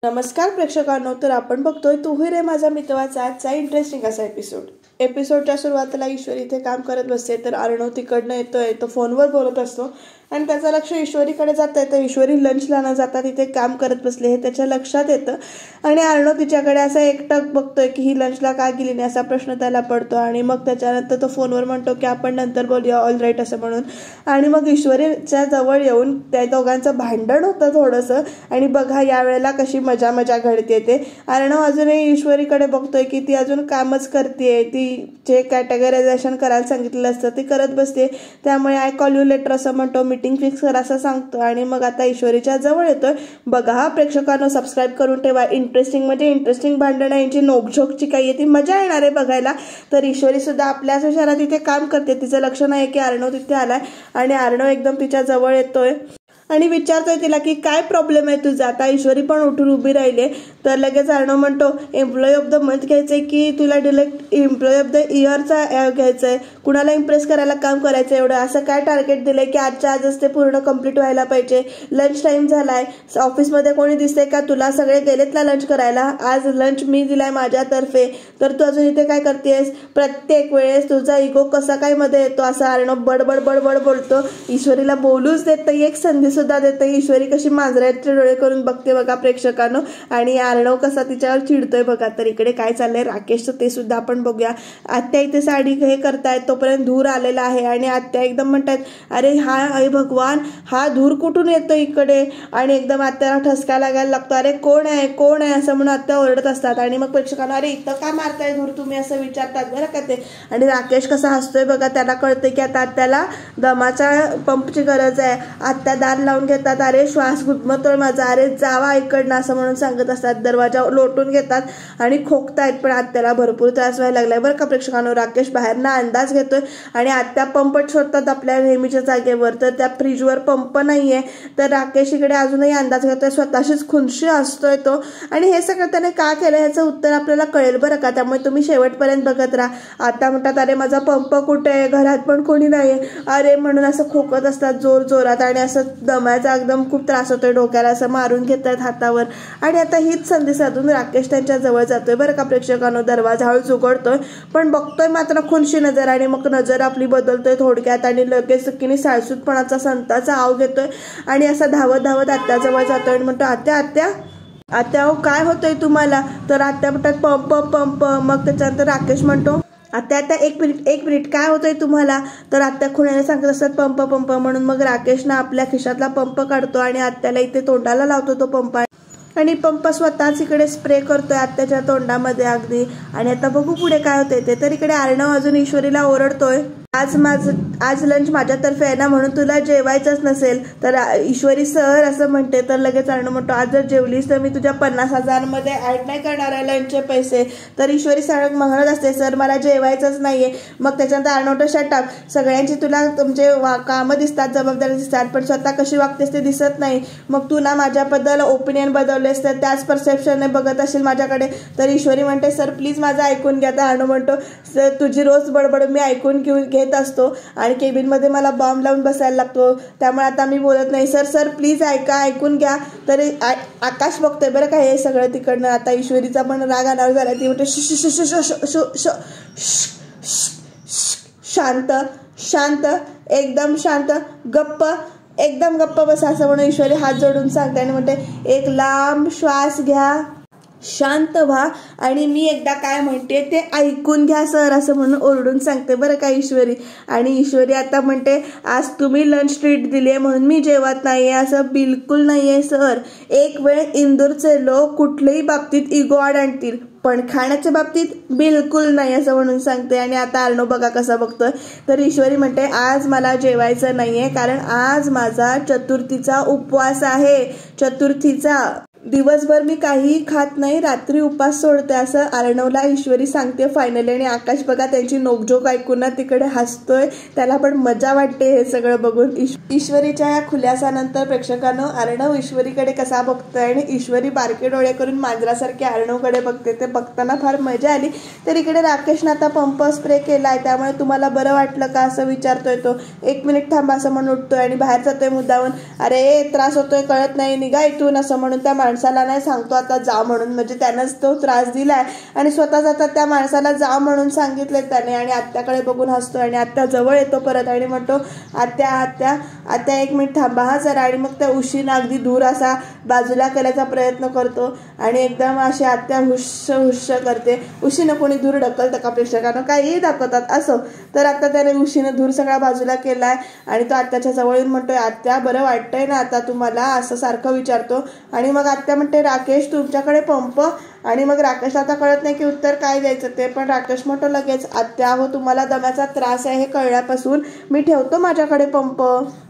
नमस्कार प्रेक्षकांनो, तर आपण बघतोय तू ही रे माझा मित्रवाचा आजचा इंटरेस्टिंग असा एपिसोडच्या सुरुवातीला ईश्वरी इथे काम करत बसते, तर अर्णव तिकडनं येतोय. तो फोनवर बोलत असतो आणि त्याचं लक्ष ईश्वरीकडे जात आहे. तर ईश्वरी लंचला न जाता तिथे काम करत बसले हे त्याच्या लक्षात येतं आणि अर्णव तिच्याकडे असा एकटक बघतोय की ही लंचला का गेली नाही असा प्रश्न त्याला पडतो. आणि मग त्याच्यानंतर तो फोनवर म्हणतो की आपण नंतर बोलूया, ऑल राईट असं म्हणून. आणि मग ईश्वरीच्या जवळ येऊन त्या दोघांचं भांडण होतं थोडंसं. आणि बघा यावेळेला कशी मजा घडते ते. अर्णव अजूनही ईश्वरीकडे बघतोय की ती अजून कामच करते, ती जे कॅटेगरायझेशन करायला सांगितलेलं असतं ते करत बसते. त्यामुळे आय कॉल यू लेटर असं म्हणतो, मीटिंग फिक्स कर असं सांगतो. आणि मग आता ईश्वरीच्या जवळ येतोय. बघा हा प्रेक्षकांनो, सबस्क्राईब करून ठेवा. इंटरेस्टिंग भांडण यांची नोकझोकची काही आहे ती मजा येणार आहे बघायला. तर ईश्वरी सुद्धा आपल्याच विचारात तिथे काम करते. तिचं लक्ष नाही की अर्णव तिथे आलाय आणि अर्णव एकदम तिच्या जवळ येतोय आणि विचारतोय तिला की काय प्रॉब्लेम आहे तुझा. आता ईश्वरी पण उठून उभी राहिली. तर लगेच अर्णव म्हणतो, एम्प्लॉई ऑफ द मंथ घ्यायचंय की तुला डिरेक्ट एम्प्लॉई ऑफ द इयरचा घ्यायचंय, कुणाला इम्प्रेस करायला काम करायचं, एवढं असं काय टार्गेट दिलंय की आजच्या आजच ते पूर्ण कम्प्लीट व्हायला पाहिजे. लंच टाइम झालाय, ऑफिसमध्ये कोणी दिसतंय का तुला, सगळे गेलेत ना लंच करायला, आज लंच मी दिलाय माझ्यातर्फे, तर तू अजून इथे काय करतेस. प्रत्येक वेळेस तुझा इगो कसा काय मध्ये येतो असं अर्णव बडबड बोलतो. ईश्वरीला बोलूच देत नाही, एक संधी सुद्धा देते. ईश्वरी कशी मांजराचे डोळे करून बघते बघा प्रेक्षकांनो. आणि अर्णव कसा तिच्यावर चिडतोय बघा. तर इकडे काय चाललंय राकेशचं ते सुद्धा आपण बघूया. आत्या इथे साडी हे करतायत, तोपर्यंत धूर आलेला आहे आणि आत्या एकदम म्हणतात, अरे हा भगवान, हा धूर कुठून येतो इकडे. आणि एकदम आत्याला ठसका लागायला लागतो, अरे कोण आहे असं म्हणून आत्या ओरडत असतात. आणि मग प्रेक्षकांना अरे इथं का मारताय धूर तुम्ही असं विचारतात बरं का ते. आणि राकेश कसा हसतोय बघा, त्याला कळतंय की आता आत्याला दमाच्या पंपची गरज आहे. आत्या दार लावून घेतात, अरे श्वास गुदमतोय माझा, अरे जावा इकडनं असं म्हणून सांगत असतात. दरवाजा लोटून घेतात आणि खोकतायत, पण आत्याला भरपूर त्रास व्हायला लागलाय बरं का प्रेक्षकांनो. राकेश बाहेरनं अंदाज घेतोय आणि आत्या पंप शोधतात आपल्या नेहमीच्या जागेवर, तर त्या फ्रीजवर पंप नाहीये. तर राकेश इकडे अजूनही अंदाज घेतोय, स्वतःशीच खुनशी असतोय तो. आणि हे सगळं त्याने का केलं ह्याचं उत्तर आपल्याला कळेल बरं का, त्यामुळे तुम्ही शेवटपर्यंत बघत राहा. आता म्हणतात, अरे माझा पंप कुठे आहे, घरात पण कोणी नाहीये अरे म्हणून असं खोकत असतात जोरात. आणि असं दम्याचा एकदम खूप त्रास होतोय, डोक्याला असं मारून घेत आहेत हातावर. आणि आता हीच संधी साधून राकेश त्यांच्या जवळ जातोय बरं का प्रेक्षकांनो. दरवाजा हळूच उघडतोय, पण बघतोय मात्र खुनशी नजर. आणि मग नजर आपली बदलतोय थोडक्यात आणि लगेच चुकीने साळसूतपणाचा संताचा आव घेतोय आणि असं धावत आत्याजवळ जातोय आणि म्हणतो, आत्या काय होतंय तुम्हाला. तर आत्या म्हणतात पंप. मग त्याच्यानंतर राकेश म्हणतो, आत्या एक मिनिट काय होतंय तुम्हाला. तर आत्या खुण्याने सांगत असतात पंप म्हणून. मग राकेशनं आपल्या खिशातला पंप काढतो आणि आत्याला इथे तोंडाला लावतो तो पंप. आणि पंप स्वतःच इकडे स्प्रे करतोय आत्याच्या तोंडामध्ये अगदी. आणि आता बघू पुढे काय होतंय ते. तर इकडे अर्णव अजून ईश्वरीला ओरडतोय, आज लंच माझ्यातर्फे आहे ना, म्हणून तुला जेवायचंच नसेल. तर ईश्वरी सर असं म्हणते. तर लगेच अर्णव म्हणतो, आज जर जेवलीस तर मी तुझ्या 50,000 मध्ये ऍड नाही करणार आहे लंचचे पैसे. तर ईश्वरी सर म्हणत असते, सर मला जेवायचंच नाहीये. मग त्याच्यानंतर अर्णव शटअप, सगळ्यांची तुला म्हणजे कामं दिसतात, जबाबदारी दिसतात, पण स्वतः कशी वागतेस ते दिसत नाही. मग तू ना माझ्याबद्दल ओपिनियन बदललेस तर त्याच परसेप्शनने बघत असेल माझ्याकडे. तर ईश्वरी म्हणते, सर प्लीज माझं ऐकून घ्या. तर अर्णव म्हणतो, सर तुझी रोज बडबड मी ऐकून घेत असतो आणि केबिनमध्ये मला बॉम्ब लावून बसायला लागतो, त्यामुळे आता मी बोलत नाही. सर प्लीज ऐकून घ्या. तर आकाश बघतोय बरं का हे सगळं तिकडनं. आता ईश्वरीचा पण राग अनावर झाला. ती म्हणते, शांत एकदम शांत, एकदम गप्प बसा असं म्हणून ईश्वरी हात जोडून सांगते आणि म्हणते, एक लांब श्वास घ्या, शांत व्हा आणि मी एकदा काय म्हणते ते ऐकून घ्या सर असं म्हणून ओरडून सांगते बरं का ईश्वरी. आणि ईश्वरी आता म्हणते, आज तुम्ही लंच ट्रीट दिली आहे म्हणून मी जेवत नाहीये असं बिलकुल नाहीये सर. एक वेळ इंदूरचे लोक कुठल्याही बाबतीत इगो आड आणतील, पण खाण्याच्या बाबतीत बिलकुल नाही असं म्हणून सांगते. आणि आता अर्णव बघा कसा बघतोय. तर ईश्वरी म्हणते, आज मला जेवायचं नाहीये कारण आज माझा चतुर्थीचा उपवास आहे. चतुर्थीचा दिवसभर मी काहीही खात नाही, रात्री उपास सोडते असं अर्णवला ईश्वरी सांगते फायनली. आणि आकाश बघा त्यांची नोकझोक ऐकून ना तिकडे हसतोय, त्याला पण मजा वाटते हे सगळं बघून. ईश्वरीच्या या खुलासानंतर प्रेक्षकांनो अर्णव ईश्वरीकडे कसा बघतोय आणि ईश्वरी बारके डोळे करून मांजरासारखे अर्णवकडे बघते, ते बघताना फार मजा आली. तर इकडे राकेशनं आता पंप स्प्रे केलाय, त्यामुळे तुम्हाला बरं वाटलं का असं विचारतोय तो. 1 मिनिट थांबा असं म्हणून उठतोय आणि बाहेर जातोय मुद्दाहून. अरे त्रास होतोय कळत नाही, निघा इथून असं म्हणून त्या माणसाला नाही सांगतो आता जा म्हणून, म्हणजे त्यानंच तो त्रास दिलाय आणि स्वतः जातात त्या माणसाला जा म्हणून सांगितले त्याने. आणि आत्याकडे बघून हसतो आणि आत्या जवळ येतो परत आणि म्हणतो आत्या आत्या आत्या 1 मिनिट थांबा हा जरा. आणि मग त्या उशीनं अगदी दूर असा बाजूला करायचा प्रयत्न करतो आणि एकदम अशी आत्या हुश्श हुश्श करते. उशीनं कोणी दूर ढकलतं का प्रेक्षकांना, काहीही दाखवतात असो. तर आता त्याने उशीनं दूर सगळा बाजूला केलाय आणि तो आत्याच्या जवळ येऊन म्हणतोय आत्या बरं वाटतंय ना आता तुम्हाला, असं सारखं विचारतो. आणि मग आत्या म्हणते राकेश तुमच्याकडे पंप. आणि मग राकेशला आता कळत नाही की उत्तर काय द्यायचं ते, पण राकेश म्हणतो लगेच आत्या हो तुम्हाला दम्याचा त्रास आहे हे कळल्यापासून मी ठेवतो माझ्याकडे पंप.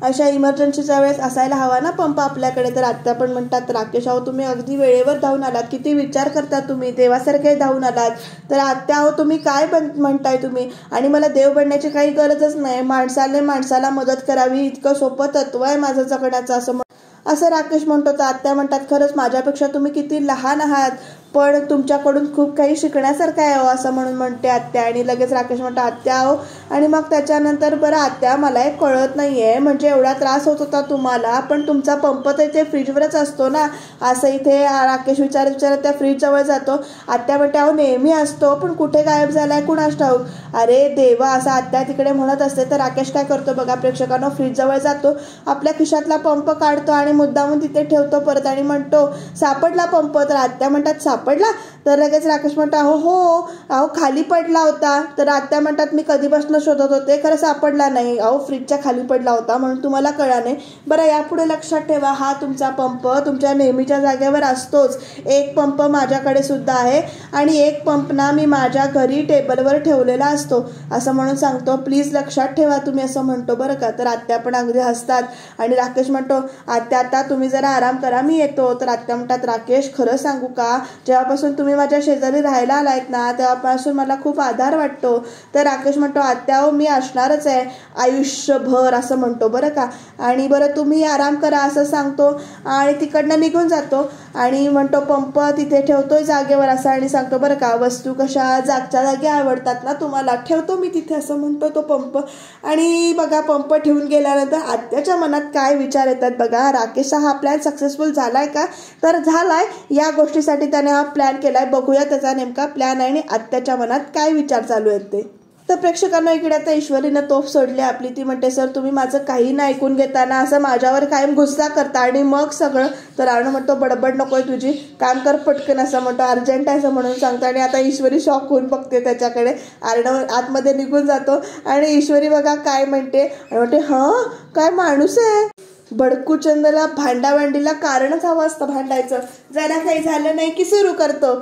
अशा इमर्जन्सीच्या वेळेस असायला हवा ना पंप आपल्याकडे. तर आत्या पण म्हणतात राकेश अहो तुम्ही अगदी वेळेवर धावून आलात, किती विचार करता तुम्ही, देवासारखे धावून आलात. तर आत्या हो तुम्ही काय म्हणताय तुम्ही, आणि मला देव बनण्याची काही गरजच नाही, माणसाला मदत करावी इतकं सोपं तत्व आहे माझं जगण्याचं असं राकेश म्हणतो. तर आत्या म्हणतात खरंच माझ्यापेक्षा तुम्ही किती लहान आहात, पण तुमच्याकडून खूप काही शिकण्यासारखं आहे हो असं म्हणून म्हणते आत्या. आणि लगेच राकेश म्हणतो आत्या हो. आणि मग त्याच्यानंतर बरं आत्या मला एक कळत नाहीये, म्हणजे एवढा त्रास होत होता तुम्हाला पण तुमचा पंप तर इथे फ्रीजवरच असतो ना, असं इथे राकेश विचारत त्या फ्रीजजवळ जातो. आत्या म्हणते अहो नेहमी असतो पण कुठे गायब झालाय कुणास ठाऊक. अरे देवा असं आत्या तिकडे म्हणत असते. तर राकेश काय करतो बघा प्रेक्षकांना, फ्रीजजवळ जातो, आपल्या खिशातला पंप काढतो आणि मुद्दामून तिथे ठेवतो परत आणि म्हणतो सापडला पंप. तर आत्या म्हणतात सापडला. तर लगेच राकेश म्हणतो अहो खाली पडला होता. तर आत्या म्हणतात मी कधीपासून शोधत होते, खरं सापडला नाही, अहो फ्रीजच्या खाली पडला होता म्हणून तुम्हाला कळा नाही. बरं यापुढे लक्षात ठेवा हा तुमचा पंप तुमच्या नेहमीच्या जागेवर असतोच. एक पंप माझ्याकडे सुद्धा आहे आणि एक पंप ना मी माझ्या घरी टेबलवर ठेवलेला असतो असं म्हणून सांगतो, प्लीज लक्षात ठेवा तुम्ही असं म्हणतो बरं का. तर आत्या पण अगदी हसतात आणि राकेश म्हणतो आत्या आता तुम्ही जरा आराम करा मी येतो. तर आत्या म्हणतात राकेश खरं सांगू का, जेव्हापासून तुम्ही माझ्या शेजारी राहायला आलायत ना तेव्हापासून मला खूप आधार वाटतो. तर राकेश म्हणतो आत्या हो मी असणारच आहे आयुष्यभर असं म्हणतो बरं का. आणि बरं तुम्ही आराम करा असं सांगतो आणि तिकडनं निघून जातो आणि म्हणतो पंप तिथे ठेवतोय जागेवर असं आणि सांगतो बरं का वस्तू कशा जागच्या जागी आवडतात ना तुम्हाला, ठेवतो मी तिथे असं म्हणतो तो पंप. आणि बघा पंप ठेवून गेल्यानंतर आत्याच्या मनात काय विचार येतात बघा. राकेशचा हा प्लॅन सक्सेसफुल झालाय का, तर झालाय. या गोष्टीसाठी त्याने हा प्लॅन केलाय, बघूया त्याचा नेमका प्लॅन आहे आणि आत्याच्या मनात काय विचार चालू आहेत ते. तर प्रेक्षकांना इकडे आता ईश्वरीनं तोफ सोडली आपली. ती म्हणते सर तुम्ही माझं काही नाही ऐकून घेताना असं माझ्यावर कायम गुस्सा करता आणि मग सगळं. तर अर्णव म्हणतो बडबड नकोय तुझी, काम कर पटकन असं म्हणतो, अर्जंट आहे असं म्हणून सांगतो. आणि आता ईश्वरी शॉक होऊन बघते त्याच्याकडे. अर्णव आतमध्ये निघून जातो आणि ईश्वरी बघा काय म्हणते हां काय माणूस आहे. बडकूचंदला भांडाभांडीला कारणच हवं असतं भांडायचं, जरा काही झालं नाही की सुरू करतो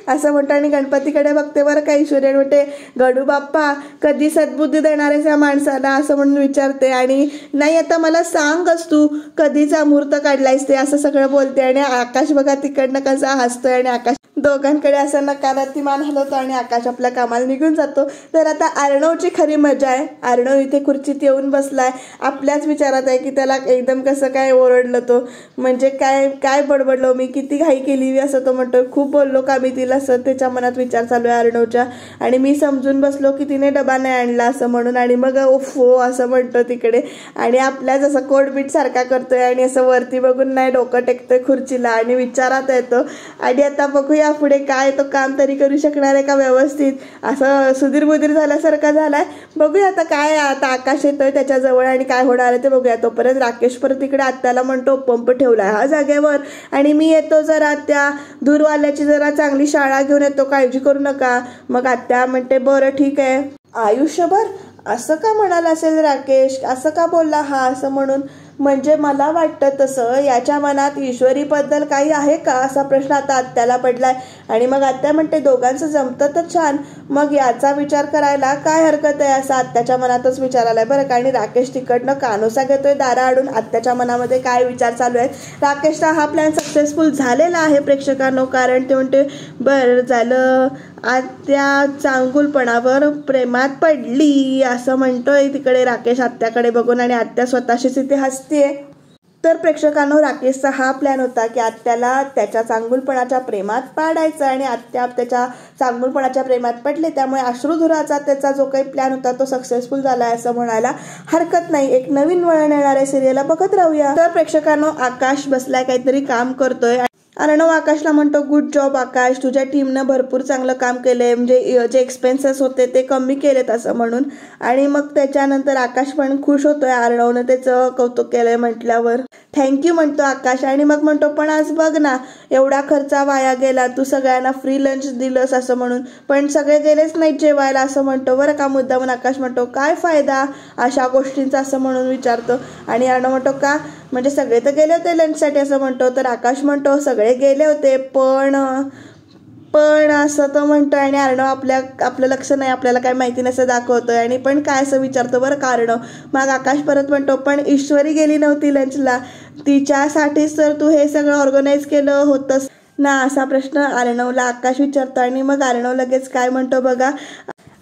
असं म्हणतो. आणि गणपतीकडे बघते बरं का ईश्वरी म्हणते गडू बाप्पा कधी सद्बुद्धी देणार आहेस या माणसाला असं म्हणून विचारते. आणि नाही आता मला सांगच तू कधीचा मुहूर्त काढलायस ते असं सगळं बोलते. आणि आकाश बघा तिकडनं कसा हसतोय आणि आकाश दोघांकडे असं नकारार्थी मान हलवतो आणि आकाश आपल्या कामाला निघून जातो. तर आता अर्णवची खरी मजा आहे. अर्णव इथे खुर्चीत येऊन बसलाय, आपल्याच विचारात आहे की त्याला एकदम कसं काय ओरडलं तो, म्हणजे काय बडबडलो मी, किती घाई केली असं तो म्हणतो, खूप बोललो का मी तिला असं त्याच्या मनात विचार चालू आहे अर्णवच्या. आणि मी समजून बसलो की तिने डबा नाही आणला असं म्हणून. आणि मग ओफो असं म्हणतो तिकडे आणि आपल्याच असं कोडबीट सारखा करतोय आणि असं वरती बघून नाही डोकं टेकतोय खुर्चीला आणि विचारात येतो. आणि आता बघूया पुढे काय तो काम तरी करू शकणार आहे का व्यवस्थित, असं सुधीर बुधीर झाल्यासारखा झालाय. बघूया आता काय. आता आकाश येतोय त्याच्याजवळ आणि काय होणार आहे ते बघूया. तोपर्यंत राकेश परत तिकडे आत्याला म्हणतो पंप ठेवलाय हा जागेवर आणि मी येतो जरा आत्या दूरवाल्याची जरा चांगली शाळा घेऊन येतो, काळजी करू नका. मग आत्या म्हणते बरं ठीक आहे. आयुष्यभर असं का म्हणाला असेल राकेश, असं का बोलला हा असं म्हणून, म्हणजे मला वाटतं तसं याच्या मनात ईश्वरीबद्दल काही आहे का असा प्रश्न आता आत्याला पडलाय. आणि मग आत्या म्हणते दोघांचं जमतं तर छान, मग याचा विचार करायला काय हरकत आहे असं आत्याच्या मनातच विचार आलाय बरं का. आणि राकेश तिकडनं कानोसा घेतोय दारा आडून, आत्याच्या मनामध्ये काय विचार चालू आहेत. राकेशचा हा प्लॅन सक्सेसफुल झालेला आहे प्रेक्षकांनो, कारण ते म्हणते बरं झालं आत्या चांगुलपणावर प्रेमात पडली असं म्हणतोय तिकडे राकेश आत्याकडे बघून. आणि आत्या स्वतःशीच इथे हसतेय. तर प्रेक्षकांनो राकेशचा हा प्लॅन होता की आत्याला त्याच्या चांगुलपणाच्या प्रेमात पाडायचं आणि आत्या त्याच्या चांगुलपणाच्या प्रेमात पडले, त्यामुळे अश्रुधुराचा त्याचा जो काही प्लॅन होता तो सक्सेसफुल झाला असं म्हणायला हरकत नाही. एक नवीन वळण येणाऱ्या सिरियलला बघत राहूया. तर प्रेक्षकांनो आकाश बसलाय काहीतरी काम करतोय अर्णव आकाशला म्हणतो, गुड जॉब आकाश, तुझ्या टीमनं भरपूर चांगलं काम केलंय, म्हणजे जे एक्सपेन्सेस होते ते कमी केलेत असं म्हणून. आणि मग त्याच्यानंतर आकाश पण खुश होतोय अर्णवनं त्याचं कौतुक केलंय म्हटल्यावर. थँक्यू म्हणतो आकाश. आणि मग म्हणतो, पण आज बघ ना, एवढा खर्च वाया गेला, तू सगळ्यांना फ्री लंच दिलंस असं म्हणून, पण सगळे गेलेच नाहीत जेवायला असं म्हणतो बरं का. मुद्दामून आकाश म्हणतो, काय फायदा अशा गोष्टींचा असं म्हणून विचारतो. आणि अर्णव म्हणतो, का, म्हणजे सगळे तर गेले होते लंचसाठी असं म्हणतो. तर आकाश म्हणतो, सगळे गेले होते पण असं तो म्हणतो. आणि अर्णव आपलं लक्ष नाही, आपल्याला काय माहिती नसं दाखवतोय. आणि पण काय असं विचारतो बरं का अर्णव. मग आकाश परत म्हणतो, पण ईश्वरी गेली नव्हती लंचला, तिच्यासाठीच तर तू हे सगळं ऑर्गनाईज केलं होतंस ना, असा प्रश्न अर्णवला आकाश विचारतो. आणि मग अर्णव लगेच काय म्हणतो बघा,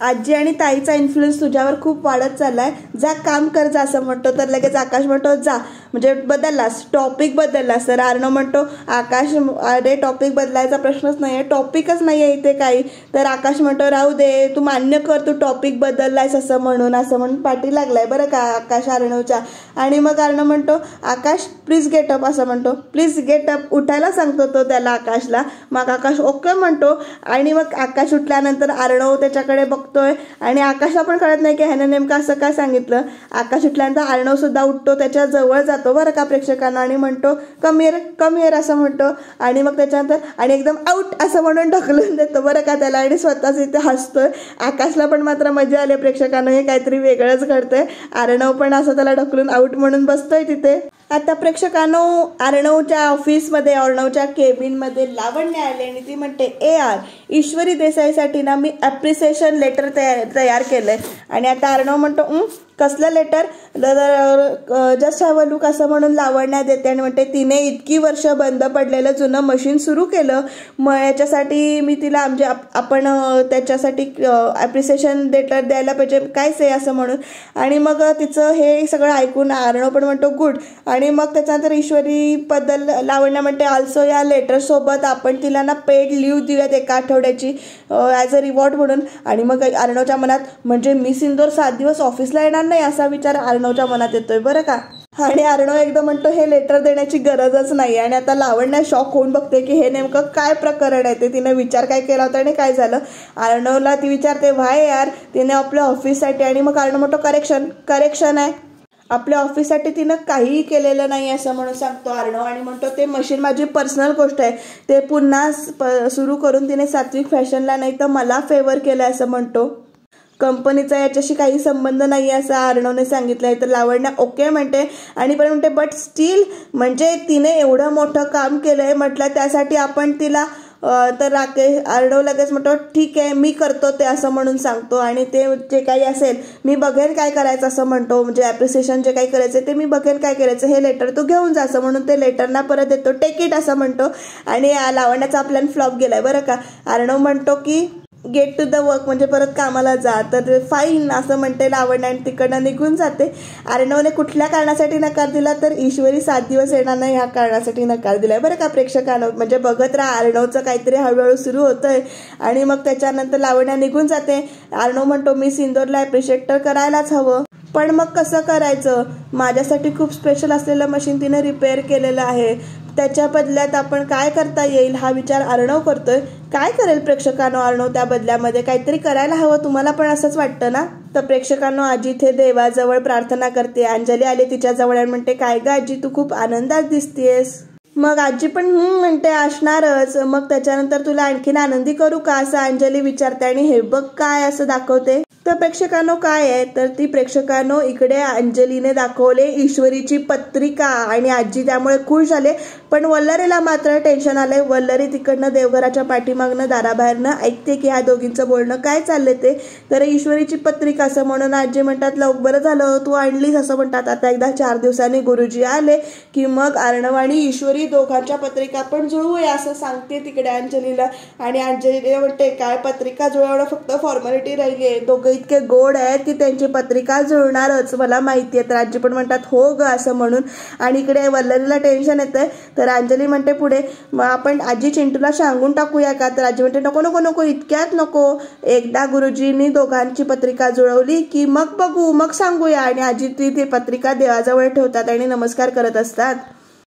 आजी आणि ताईचा इन्फ्लुएन्स तुझ्यावर खूप वाढत चाललाय, जा काम कर जा असं म्हणतो. तर लगेच आकाश म्हणतो, जा, म्हणजे बदललास, टॉपिक बदललास. तर अर्णव म्हणतो, आकाश अरे टॉपिक बदलायचा प्रश्नच नाही आहे, टॉपिकच नाही आहे इथे काही. तर आकाश म्हणतो, राहू दे, तू मान्य कर तू टॉपिक बदललायस असं म्हणून पाठी लागलाय बरं का आकाश अर्णवच्या. आणि मग अर्णव म्हणतो, आकाश प्लीज गेट अप असं म्हणतो, प्लीज गेट अप, उठायला सांगतो तो त्याला आकाशला. मग आकाश ओके म्हणतो. आणि मग आकाश उठल्यानंतर अर्णव त्याच्याकडे बघतोय आणि आकाशला पण कळत नाही की ह्याने नेमकं असं काय सांगितलं. आकाश उठल्यानंतर अर्णव सुद्धा उठतो, त्याच्या जवळ जातो बरं का प्रेक्षकांना आणि म्हणतो, कम हिअर असं म्हणतो. आणि मग त्याच्यानंतर आणि एकदम आउट असं म्हणून ढकलून देतो बरं का त्याला. आणि स्वतःच इथे हसतोय. आकाशला पण मात्र मजा आली प्रेक्षकांना, हे काहीतरी वेगळंच घडतंय. अर्णव पण असं त्याला ढकलून आउट म्हणून बसतोय तिथे. आता प्रेक्षकांनो, अर्णवच्या ऑफिसमध्ये, अर्णवच्या केबिनमध्ये लावण्य आले आणि ती म्हणते, यार ईश्वरी देसाईसाठी ना मी ॲप्रिसिएशन लेटर तयार केलंय. आणि आता अर्णव म्हणतो, कसलं letter, just have a look असं म्हणून लावण्या देते आणि म्हणते, तिने इतकी वर्ष बंद पडलेलं जुनं मशीन सुरू केलं, मग याच्यासाठी मी तिला म्हणजे आपण त्याच्यासाठी ॲप्रिसिएशन लेटर द्यायला पाहिजे, काय से असं म्हणून. आणि मग तिचं हे सगळं ऐकून अर्णव पण म्हणतो, गुड. आणि मग त्याच्यानंतर ईश्वरीबद्दल लावण्या म्हणते, ऑल्सो या लेटरसोबत आपण तिला ना पेड लीव देऊयात 1 आठवड्याची ॲज अ रिवॉर्ड म्हणून. आणि मग अर्णवच्या मनात, म्हणजे मी सिंदूर 7 दिवस ऑफिसला येणार नाही असा विचार अर्णवच्या मनात येतोय बरं का. आणि अर्णव एकदम म्हणतो, हे लेटर देण्याची गरजच नाही. आणि आता लावण्या शॉक होऊन बघते की हे नेमकं काय प्रकरण आहे ते, तिने विचार काय केला होता आणि काय झालं. अर्णवला ती विचारते, व्हाय यार, तिने आपल्या ऑफिससाठी. आणि मग अर्णव म्हणतो, करेक्शन आहे, आपल्या ऑफिससाठी तिनं काहीही केलेलं नाही असं म्हणून सांगतो अर्णव. आणि म्हणतो, ते मशीन माझी पर्सनल गोष्ट आहे, ते पुन्हा सुरू करून तिने सात्विक फॅशनला नाही तर मला फेवर केलं असं म्हणतो. कंपनीचा याच्याशी काही संबंध नाही असं अर्णवने सांगितलंय. तर लावण्या ओके म्हणते आणि पण म्हणते, बट स्टील, म्हणजे तिने एवढं मोठं काम केलंय म्हटलं, त्यासाठी आपण तिला तर अर्णव लगेच म्हणतो, ठीक आहे मी करतो ते असं म्हणून सांगतो. आणि ते जे काही असेल मी बघेन काय करायचं असं म्हणतो, म्हणजे ॲप्रिसिएशन जे काही करायचं ते मी बघेन काय करायचं, हे लेटर तू घेऊन जा असं म्हणून ते लेटरना परत देतो, टेक इट असं म्हणतो. आणि लावण्याचा प्लॅन फ्लॉप गेलाय बरं का. अर्णव म्हणतो की गेट टू द वर्क, म्हणजे परत कामाला जा. तर फाईन असं म्हणते लावण्य आणि तिकडनं निघून जाते. अर्णवने कुठल्या कारणासाठी नकार दिला, तर ईश्वरी 7 दिवस येणार नाही ह्या कारणासाठी नकार दिलाय बरं का प्रेक्षकांनो. म्हणजे बघत राहा, अर्णवचं काहीतरी हळूहळू सुरू होतंय. आणि मग त्याच्यानंतर लावण्या निघून जाते. अर्णव म्हणतो, मी सिंदूरला ॲप्रिशिएट तर करायलाच हवं, पण मग कसं करायचं, माझ्यासाठी खूप स्पेशल असलेलं मशीन तिने रिपेअर केलेलं आहे, त्याच्या बदल्यात आपण काय करता येईल हा विचार अर्णव करतोय. काय करेल प्रेक्षकांनो अर्णव त्या बदल्यामध्ये, काहीतरी करायला हवं, तुम्हाला पण असंच वाटतं ना. तर प्रेक्षकांनो, आजी इथे देवाजवळ प्रार्थना करते. अंजली आले तिच्याजवळ आणि म्हणते, काय ग आजी, तू खूप आनंदात दिसतेस. मग आजी पण म्हणते, असणारच. मग त्याच्यानंतर तुला आणखीन आनंदी करू का असं अंजली विचारते आणि हे बघ काय असं दाखवते. तर प्रेक्षकांनो काय आहे, तर ती प्रेक्षकांनो इकडे अंजलीने दाखवले ईश्वरीची पत्रिका आणि आजी त्यामुळे खुश झाले. पण वल्लरीला मात्र टेन्शन आलंय. वल्लरी तिकडनं देवघराच्या पाठीमागनं दाराबाहेरनं ऐकते की ह्या दोघींचं बोलणं काय चाललंय ते. तर ईश्वरीची पत्रिका असं म्हणून आजी म्हणतात, लवकर बरं झालं तू आणलीस असं म्हणतात. आता एकदा 4 दिवसांनी गुरुजी आले की मग अर्णव आणि ईश्वरी दोघांच्या पत्रिका पण जुळवूया असं सांगते तिकडे अंजलीला. आणि अंजली म्हणते, काय पत्रिका जुळवणं फक्त फॉर्मॅलिटी राहिली आहे, दोघं इतके गोड आहेत की त्यांची पत्रिका जुळणारच, मला माहिती आहे. तर आजी पण म्हणतात, हो ग असं म्हणून. आणि इकडे वल्लरीला टेन्शन येतंय. तर अंजली म्हणते पुढे, मग आपण आजी चिंटूला सांगून टाकूया का. तर आजी म्हणते, नको नको नको, इतक्यात नको, एकदा गुरुजींनी दोघांची पत्रिका जुळवली की मग बघू, मग सांगूया. आणि आजी ती पत्रिका देवाजवळ ठेवतात आणि नमस्कार करत असतात.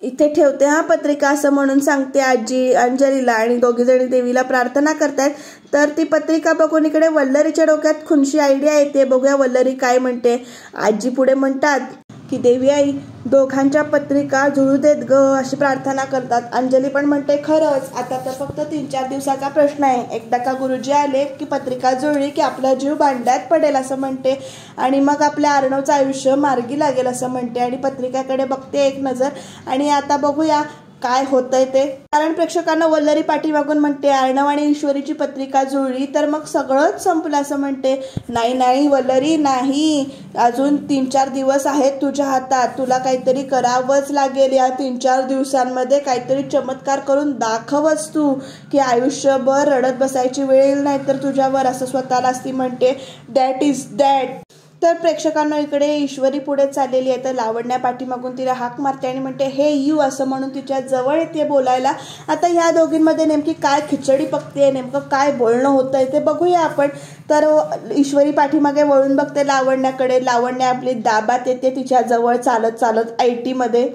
इथे ठेवते हा पत्रिका असं म्हणून सांगते आजी अंजलीला आणि दोघीजणी देवीला प्रार्थना करतायत. तर ती पत्रिका बघून इकडे वल्लरीच्या डोक्यात खुनशी आयडिया येते. बघूया वल्लरी काय म्हणते. आजी पुढे म्हणतात की देवी आई दोघांच्या पत्रिका जुळू देत ग अशी प्रार्थना करतात. अंजली पण म्हणते खरंच आता तर फक्त 3-4 दिवसाचा प्रश्न आहे. एकदा का गुरुजी आले की पत्रिका जुळली की आपला जीव भांड्यात पडेल असं म्हणते आणि मग आपल्या अर्णवचं आयुष्य मार्गी लागेल असं म्हणते आणि पत्रिकाकडे बघते एक नजर. आणि आता बघूया काय होतंय ते. कारण प्रेक्षकांना वल्लरी पाठीमागून म्हणते अर्णव आणि ईश्वरीची पत्रिका जुळली तर मग सगळंच संपलं असं म्हणते. नाही नाही वल्लरी नाही, अजून 3-4 दिवस आहेत तुझ्या हातात. तुला काहीतरी करावंच लागेल. या 3-4 दिवसांमध्ये काहीतरी चमत्कार करून दाखवच तू की आयुष्यभर रडत बसायची वेळ येईल नाही तर तुझ्यावर असं स्वतःलाच ती म्हणते. That is that. तर प्रेक्षकांना इकडे ईश्वरी पुढे चाललेली आहे. तर लावण्या पाठीमागून तिला हाक मारते आणि म्हणते हे यू असं म्हणून तिच्या जवळ येते बोलायला. आता ह्या दोघींमध्ये नेमकी काय खिचडी पकते, नेमकं काय बोलणं होतंय ते बघूया आपण. तर ईश्वरी पाठीमागे वळून बघते लावण्याकडे. लावण्या आपली दाबात येते तिच्या जवळ चालत चालत IT मध्ये.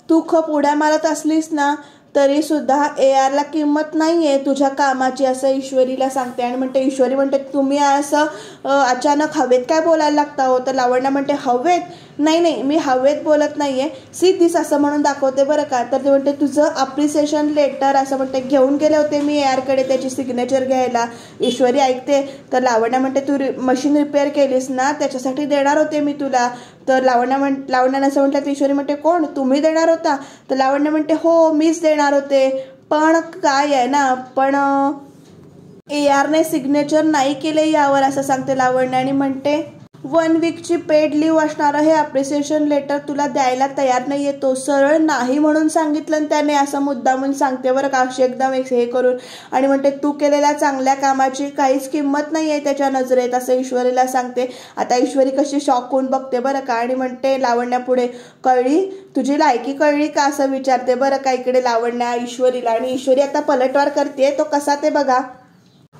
तू खूप उड्या मारत असलीस ना तरी सुद्धा ARला किंमत नाहीये तुझ्या कामाची असं ईश्वरीला सांगते. आणि म्हणते ईश्वरी म्हणते तुम्ही असं अचानक हवेत काय बोलायला लागता हो. तर लावण्या म्हणते हवेत नाही नाही मी हवेत बोलत नाहीये, सी दिस असं म्हणून दाखवते बरं का. तर ते म्हणते तुझं अप्रिसिएशन लेटर असं म्हणते घेऊन गेले होते मी ARकडे त्याची सिग्नेचर घ्यायला. ईश्वरी ऐकते. तर लावण्या म्हणते तू मशीन रिपेअर केलीस ना त्याच्यासाठी देणार होते मी तुला. तर लावण्यानं असं म्हटलं. तर ईश्वरी म्हणते कोण तुम्ही देणार होता. तर लावण्य म्हणते हो मीच देणार होते पण काय आहे ना पण ARने सिग्नेचर नाही केले यावर असं सांगते लावण्य. आणि म्हणते 1 वीकची पेड लीव असणारं हे अप्रिसिएशन लेटर तुला द्यायला तयार नाही आहे. तो सरळ नाही म्हणून सांगितलं त्याने असं मुद्दामून सांगते बरं का अशी एकदम हे करून. आणि म्हणते तू केलेल्या चांगल्या कामाची काहीच किंमत नाही आहे त्याच्या नजरेत असं ईश्वरीला सांगते. आता ईश्वरी कशी शॉक होऊन बघते बरं का. आणि म्हणते लावण्या पुढे कळली तुझी लायकी कळली का असं विचारते बरं का इकडे लावण्या ईश्वरीला. आणि ईश्वरी आता पलटवार करते तो कसा ते बघा.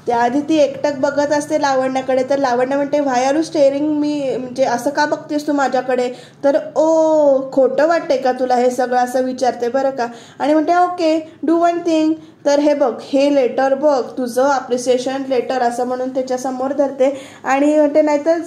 त्याआधी ती एकटक बघत असते लावण्याकडे. तर लावण्य म्हणते व्हाय आर यू स्टेअरिंग मी म्हणजे असं का बघतेस तू माझ्याकडे. तर ओ खोटं वाटते का तुला हे सगळं असं विचारते बरं का. आणि म्हणते ओके डू 1 थिंग. तर हे बघ हे लेटर बघ तुझं अप्रिसिएशन लेटर असं म्हणून त्याच्यासमोर धरते. आणि म्हणते नाहीतर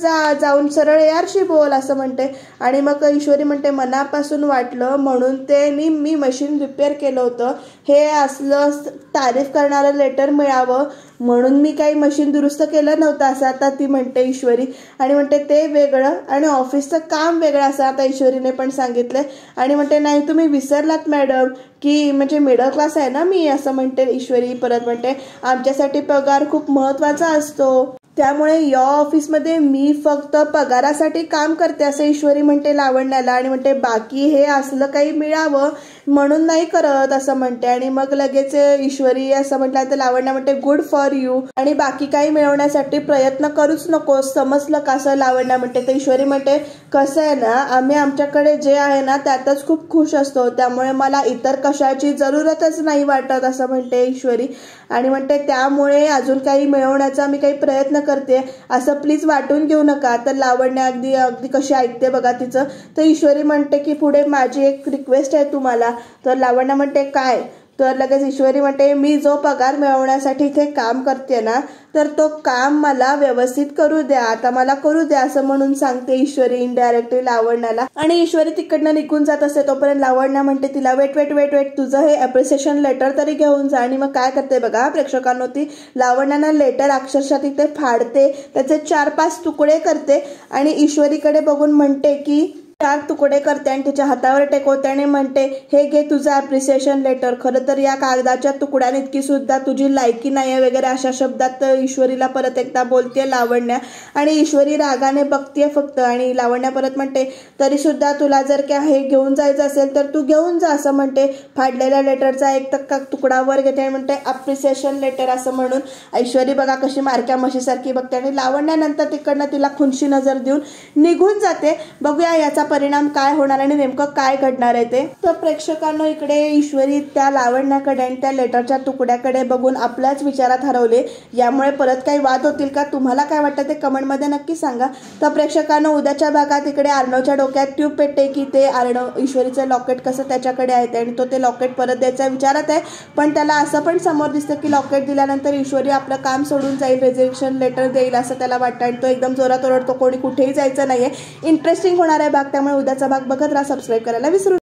जाऊन सरळ ARशी बोल असं म्हणते. आणि मग ईश्वरी म्हणते मनापासून वाटलं म्हणून ते मी मशीन रिपेअर केलं होतं. हे असलं तारीफ करणारं लेटर मिळावं म्हणून मी काही मशीन दुरुस्त केलं नव्हतं असं आता ती म्हणते ईश्वरी. आणि म्हणते ते वेगळं आणि ऑफिसचं काम वेगळं असं आता ईश्वरीने पण सांगितलंय. आणि म्हणते नाही तुम्ही विसरलात मॅडम की म्हणजे मिडल क्लास आहे ना मी असं म्हणते ईश्वरी. परत म्हणते आमच्यासाठी पगार खूप महत्त्वाचा असतो त्यामुळे या ऑफिसमध्ये मी फक्त पगारासाठी काम करते असं ईश्वरी म्हणते लावण्याला. आणि म्हणते बाकी हे असलं काही मिळावं म्हणून नाही करत असं म्हणते. आणि मग लगेच ईश्वरी असं म्हटलं तर लावण्या म्हणते गुड फॉर यू आणि बाकी काही मिळवण्यासाठी प्रयत्न करूच नकोस समजलं का असं लावण्या म्हणते. तर ईश्वरी म्हणते कसं आहे ना आम्ही आमच्याकडे जे आहे ना त्यातच खूप खुश असतो त्यामुळे मला इतर कशाची जरूरतच नाही वाटत असं म्हणते ईश्वरी. आणि म्हणते त्यामुळे अजून काही मिळवण्याचा मी काही प्रयत्न करते असं प्लीज वाटून घेऊ नका. तर लावण्य अगदी अगदी कशी ऐकते बघा तिचं. तर ईश्वरी म्हणते की पुढे माझी एक रिक्वेस्ट आहे तुम्हाला. तर लावण्य म्हणते काय. तर लगेच ईश्वरी म्हणते मी जो पगार मिळवण्यासाठी इथे काम करते ना तर तो काम मला व्यवस्थित करू द्या आता मला करू द्या असं म्हणून सांगते ईश्वरी इनडायरेक्टली लावण्याला. आणि ईश्वरी तिकडनं निघून जात असते तोपर्यंत लावण्या म्हणते तिला वेट तुझं हे अप्रिसिएशन लेटर तरी घेऊन जा. आणि मग काय करते बघा प्रेक्षकांनो ती लावण्यानं लेटर अक्षरशः तिथे फाडते त्याचे 4-5 तुकडे करते आणि ईश्वरीकडे बघून म्हणते की 4 तुकडे करते आणि तिच्या हातावर टेकवते आणि म्हणते हे घे तुझं अप्रिसिएशन लेटर. खरं तर या कागदाच्या तुकड्याने इतकी सुद्धा तुझी लायकी नाही आहे वगैरे अशा शब्दात ईश्वरीला परत एकदा बोलते लावण्या. आणि ईश्वरी रागाने बघते फक्त. आणि लावण्या परत म्हणते तरी सुद्धा तुला जर काय हे घेऊन जायचं असेल तर तू घेऊन जा असं म्हणते. फाडलेल्या लेटरचा एक तुकडा वर घेते आणि म्हणते अप्रिसिएशन लेटर असं म्हणून. ईश्वरी बघा कशी मारक्या म्हशीसारखी बघते आणि लावण्यानंतर तिकडनं तिला खुनशी नजर देऊन निघून जाते. बघूया याचा परिणाम काय होणार आणि नेमकं काय घडणार आहे ते. तर प्रेक्षकांनो इकडे ईश्वरी त्या लावण्याकडे आणि त्या लेटरच्या तुकड्याकडे बघून आपल्याच विचारात हरवले. यामुळे परत काही वाद होतील का? तुम्हाला काय वाटतं ते कमेंटमध्ये नक्की सांगा. तर प्रेक्षकांनो उद्याच्या भागात इकडे अर्णवच्या डोक्यात ट्यूब पेटते की ते ईश्वरीचं लॉकेट कसं त्याच्याकडे आहे आणि तो ते लॉकेट परत द्यायचा विचारात आहे. पण त्याला असं पण समोर दिसतं की लॉकेट दिल्यानंतर ईश्वरी आपलं काम सोडून जाईल, रेजिग्नेशन लेटर देईल असं त्याला वाटतं आणि तो एकदम जोरात ओरडतो कोणी कुठेही जायचं नाहीये. इंटरेस्टिंग होणार आहे भाग, त्यामुळे उद्याचा भाग बघत राहा. सबस्क्राईब करायला विसरू